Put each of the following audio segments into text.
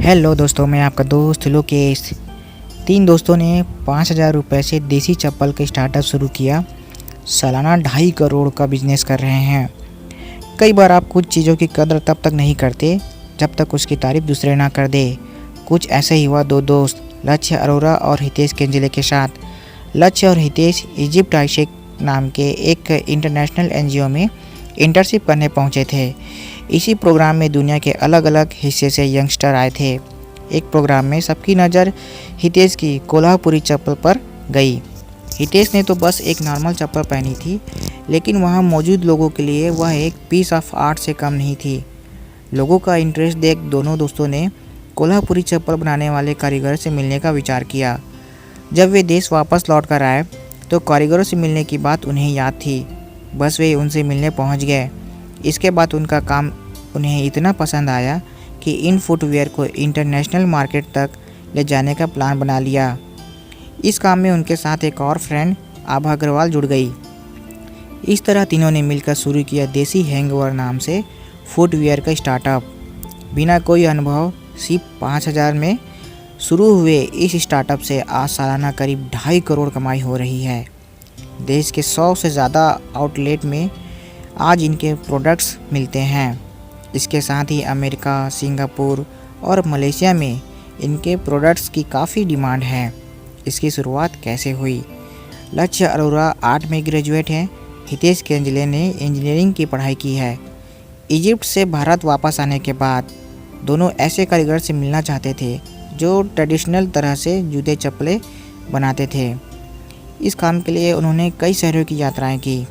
Hello दोस्तों, मैं आपका दोस्त लोकेश। 3 दोस्तों ने 5,000 रुपये से देसी चप्पल का स्टार्टअप शुरू किया। सालाना 2.5 करोड़ का बिजनेस कर रहे हैं। कई बार आप कुछ चीज़ों की कदर तब तक नहीं करते जब तक उसकी तारीफ दूसरे ना कर दे। कुछ ऐसे ही हुआ 2 दोस्त लक्ष्य अरोरा और हितेश केंजले के साथ। लक्ष्य और हितेश इजिप्ट आइशेक नाम के एक इंटरनेशनल एनजीओ में इंटर्नशिप करने पहुंचे थे। इसी प्रोग्राम में दुनिया के अलग अलग हिस्से से यंगस्टर आए थे। एक प्रोग्राम में सबकी नज़र हितेश की कोल्हापुरी चप्पल पर गई। हितेश ने तो बस एक नॉर्मल चप्पल पहनी थी, लेकिन वहां मौजूद लोगों के लिए वह एक पीस ऑफ आर्ट से कम नहीं थी। लोगों का इंटरेस्ट देख दोनों दोस्तों ने कोल्हापुरी चप्पल बनाने वाले कारीगर से मिलने का विचार किया। जब वे देश वापस लौट कर आए तो कारीगरों से मिलने की बात उन्हें याद थी। बस वे उनसे मिलने पहुंच गए। इसके बाद उनका काम उन्हें इतना पसंद आया कि इन फुटवेयर को इंटरनेशनल मार्केट तक ले जाने का प्लान बना लिया। इस काम में उनके साथ एक और फ्रेंड आभा अग्रवाल जुड़ गई। इस तरह तीनों ने मिलकर शुरू किया देसी हैंगओवर नाम से फुटवेयर का स्टार्टअप। बिना कोई अनुभव सिर्फ 5,000 में शुरू हुए इस स्टार्टअप से आज सालाना करीब 2.5 करोड़ कमाई हो रही है। देश के 100 से ज़्यादा आउटलेट में आज इनके प्रोडक्ट्स मिलते हैं। इसके साथ ही अमेरिका, सिंगापुर और मलेशिया में इनके प्रोडक्ट्स की काफ़ी डिमांड है। इसकी शुरुआत कैसे हुई? लक्ष्य अरोरा आर्ट में ग्रेजुएट हैं। हितेश केंजले ने इंजीनियरिंग की पढ़ाई की है। इजिप्ट से भारत वापस आने के बाद दोनों ऐसे कारीगर से मिलना चाहते थे जो ट्रेडिशनल तरह से जूते चप्पलें बनाते थे। इस काम के लिए उन्होंने कई शहरों की यात्राएं की।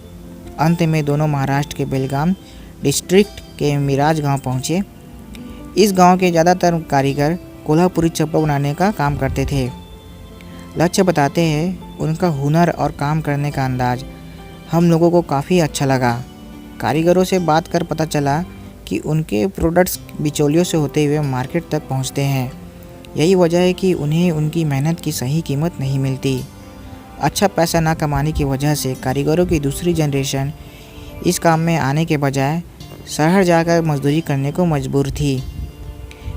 अंत में दोनों महाराष्ट्र के बेलगाम डिस्ट्रिक्ट के मिराज गांव पहुंचे। इस गांव के ज़्यादातर कारीगर कोल्हापुरी चप्पल बनाने का काम करते थे। लक्ष्य बताते हैं, उनका हुनर और काम करने का अंदाज हम लोगों को काफ़ी अच्छा लगा। कारीगरों से बात कर पता चला कि उनके प्रोडक्ट्स बिचौलियों से होते हुए मार्केट तक पहुंचते हैं। यही वजह है कि उन्हें उनकी मेहनत की सही कीमत नहीं मिलती। अच्छा पैसा ना कमाने की वजह से कारीगरों की दूसरी जनरेशन इस काम में आने के बजाय शहर जाकर मजदूरी करने को मजबूर थी।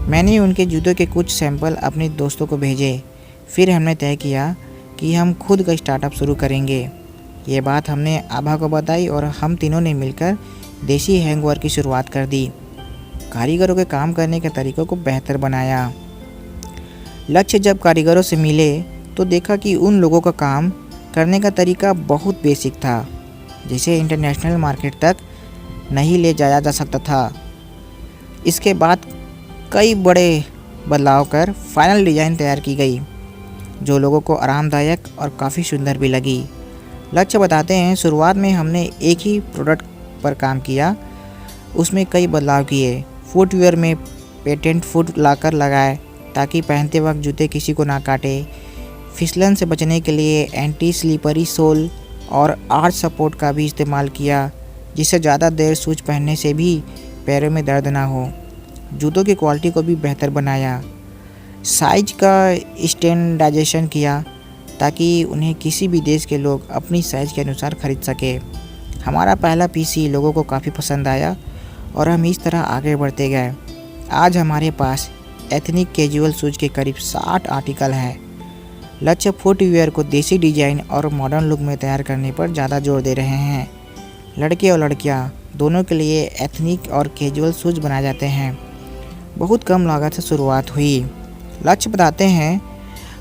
मैंने उनके जूतों के कुछ सैंपल अपने दोस्तों को भेजे। फिर हमने तय किया कि हम खुद का स्टार्टअप शुरू करेंगे। ये बात हमने आभा को बताई और हम तीनों ने मिलकर देसी हैंगओवर की शुरुआत कर दी। कारीगरों के काम करने के तरीक़ों को बेहतर बनाया। लक्ष्य जब कारीगरों से मिले तो देखा कि उन लोगों का काम करने का तरीका बहुत बेसिक था, जिसे इंटरनेशनल मार्केट तक नहीं ले जाया जा सकता था। इसके बाद कई बड़े बदलाव कर फाइनल डिज़ाइन तैयार की गई, जो लोगों को आरामदायक और काफ़ी सुंदर भी लगी। लक्ष्य बताते हैं, शुरुआत में हमने एक ही प्रोडक्ट पर काम किया, उसमें कई बदलाव किए। फुटवेयर में पेटेंट फुट लाकर लगाए ताकि पहनते वक्त जूते किसी को ना काटे। फिसलन से बचने के लिए एंटी स्लिपरी सोल और आर्च सपोर्ट का भी इस्तेमाल किया, जिससे ज़्यादा देर शूज पहनने से भी पैरों में दर्द ना हो। जूतों की क्वालिटी को भी बेहतर बनाया। साइज का स्टैंडर्डाइजेशन किया ताकि उन्हें किसी भी देश के लोग अपनी साइज़ के अनुसार खरीद सके। हमारा पहला पीसी लोगों को काफ़ी पसंद आया और हम इस तरह आगे बढ़ते गए। आज हमारे पास एथनिक कैजुअल शूज़ के करीब 60 आर्टिकल हैं। लक्ष्य फुटवेयर को देसी डिजाइन और मॉडर्न लुक में तैयार करने पर ज़्यादा जोर दे रहे हैं। लड़के और लड़कियां दोनों के लिए एथनिक और कैजुअल शूज़ बनाए जाते हैं। बहुत कम लागत से शुरुआत हुई। लक्ष्य बताते हैं,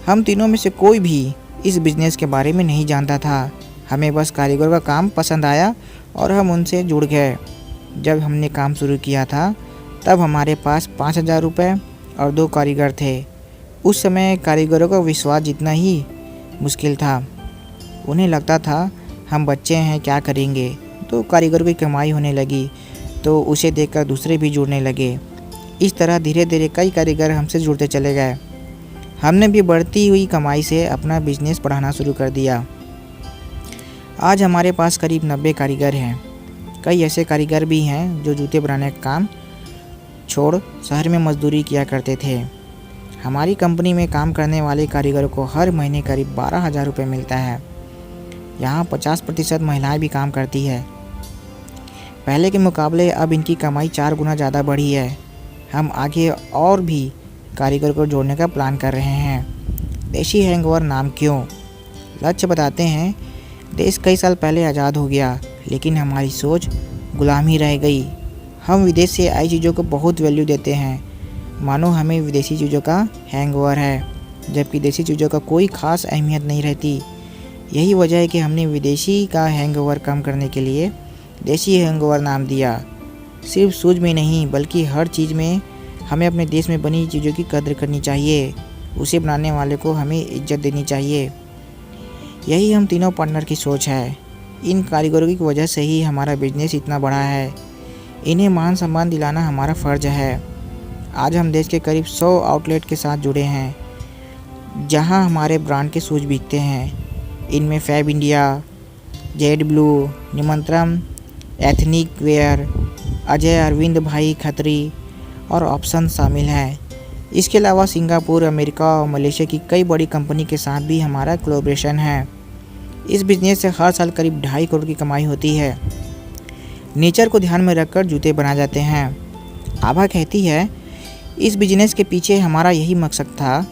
हम तीनों में से कोई भी इस बिज़नेस के बारे में नहीं जानता था। हमें बस कारीगर का काम पसंद आया और हम उनसे जुड़ गए। जब हमने काम शुरू किया था तब हमारे पास 5,000 रुपये और 2 कारीगर थे। उस समय कारीगरों का विश्वास जितना ही मुश्किल था। उन्हें लगता था हम बच्चे हैं, क्या करेंगे। तो कारीगरों की कमाई होने लगी तो उसे देखकर दूसरे भी जुड़ने लगे। इस तरह धीरे धीरे कई कारीगर हमसे जुड़ते चले गए। हमने भी बढ़ती हुई कमाई से अपना बिजनेस बढ़ाना शुरू कर दिया। आज हमारे पास करीब 90 कारीगर हैं। कई ऐसे कारीगर भी हैं जो जूते बनाने का काम छोड़ शहर में मजदूरी किया करते थे। हमारी कंपनी में काम करने वाले कारीगरों को हर महीने करीब 12,000 रुपये मिलता है। यहाँ 50% महिलाएं भी काम करती है। पहले के मुकाबले अब इनकी कमाई 4 गुना ज़्यादा बढ़ी है। हम आगे और भी कारीगर को जोड़ने का प्लान कर रहे हैं। देसी हैंगओवर नाम क्यों? लक्ष्य बताते हैं। देश कई साल पहले आज़ाद हो गया, लेकिन हमारी सोच गुलामी रह गई। हम विदेश से आई चीज़ों को बहुत वैल्यू देते हैं, मानो हमें विदेशी चीज़ों का हैंगओवर है, जबकि देसी चीज़ों का कोई ख़ास अहमियत नहीं रहती। यही वजह है कि हमने विदेशी का हैंगओवर कम करने के लिए देसी हैंगओवर नाम दिया। सिर्फ सूझ में नहीं, बल्कि हर चीज़ में हमें अपने देश में बनी चीज़ों की कदर करनी चाहिए। उसे बनाने वाले को हमें इज्जत देनी चाहिए। यही हम तीनों पार्टनर की सोच है। इन कारीगरों की वजह से ही हमारा बिजनेस इतना बड़ा है। इन्हें मान सम्मान दिलाना हमारा फ़र्ज है। आज हम देश के करीब 100 आउटलेट के साथ जुड़े हैं, जहां हमारे ब्रांड के शूज़ बिकते हैं। इनमें फैब इंडिया, जेड ब्लू, निमंत्रम, एथनिक वेयर, अजय अरविंद भाई खत्री और ऑप्शन शामिल हैं। इसके अलावा सिंगापुर, अमेरिका और मलेशिया की कई बड़ी कंपनी के साथ भी हमारा कोलैबोरेशन है। इस बिज़नेस से हर साल करीब 2.5 करोड़ की कमाई होती है। नेचर को ध्यान में रखकर जूते बनाए जाते हैं। आभा कहती है, इस बिजनेस के पीछे हमारा यही मकसद था,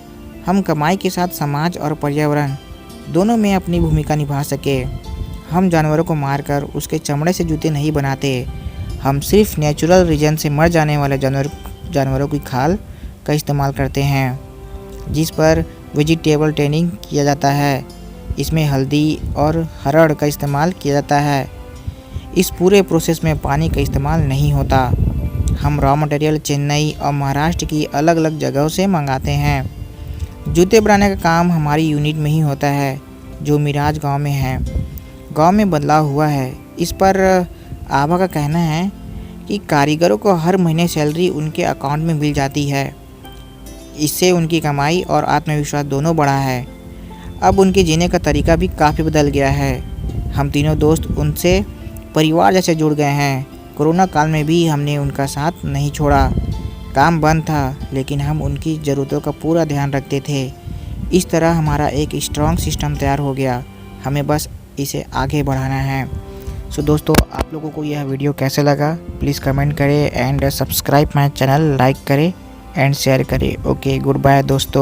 हम कमाई के साथ समाज और पर्यावरण दोनों में अपनी भूमिका निभा सके। हम जानवरों को मारकर उसके चमड़े से जूते नहीं बनाते। हम सिर्फ नेचुरल रीजन से मर जाने वाले जानवरों की खाल का इस्तेमाल करते हैं, जिस पर वेजिटेबल टैनिंग किया जाता है। इसमें हल्दी और हरड़ का इस्तेमाल किया जाता है। इस पूरे प्रोसेस में पानी का इस्तेमाल नहीं होता। हम रॉ मटेरियल चेन्नई और महाराष्ट्र की अलग अलग जगहों से मंगाते हैं। जूते बनाने का काम हमारी यूनिट में ही होता है, जो मिराज गांव में है। गांव में बदलाव हुआ है। इस पर आभा का कहना है कि कारीगरों को हर महीने सैलरी उनके अकाउंट में मिल जाती है। इससे उनकी कमाई और आत्मविश्वास दोनों बढ़ा है। अब उनके जीने का तरीका भी काफ़ी बदल गया है। हम तीनों दोस्त उनसे परिवार जैसे जुड़ गए हैं। कोरोना काल में भी हमने उनका साथ नहीं छोड़ा। काम बंद था, लेकिन हम उनकी ज़रूरतों का पूरा ध्यान रखते थे। इस तरह हमारा एक स्ट्रॉन्ग सिस्टम तैयार हो गया। हमें बस इसे आगे बढ़ाना है। सो दोस्तों, आप लोगों को यह वीडियो कैसे लगा प्लीज़ कमेंट करें and subscribe my channel, like करें एंड शेयर करें। ओके, गुड बाय दोस्तों।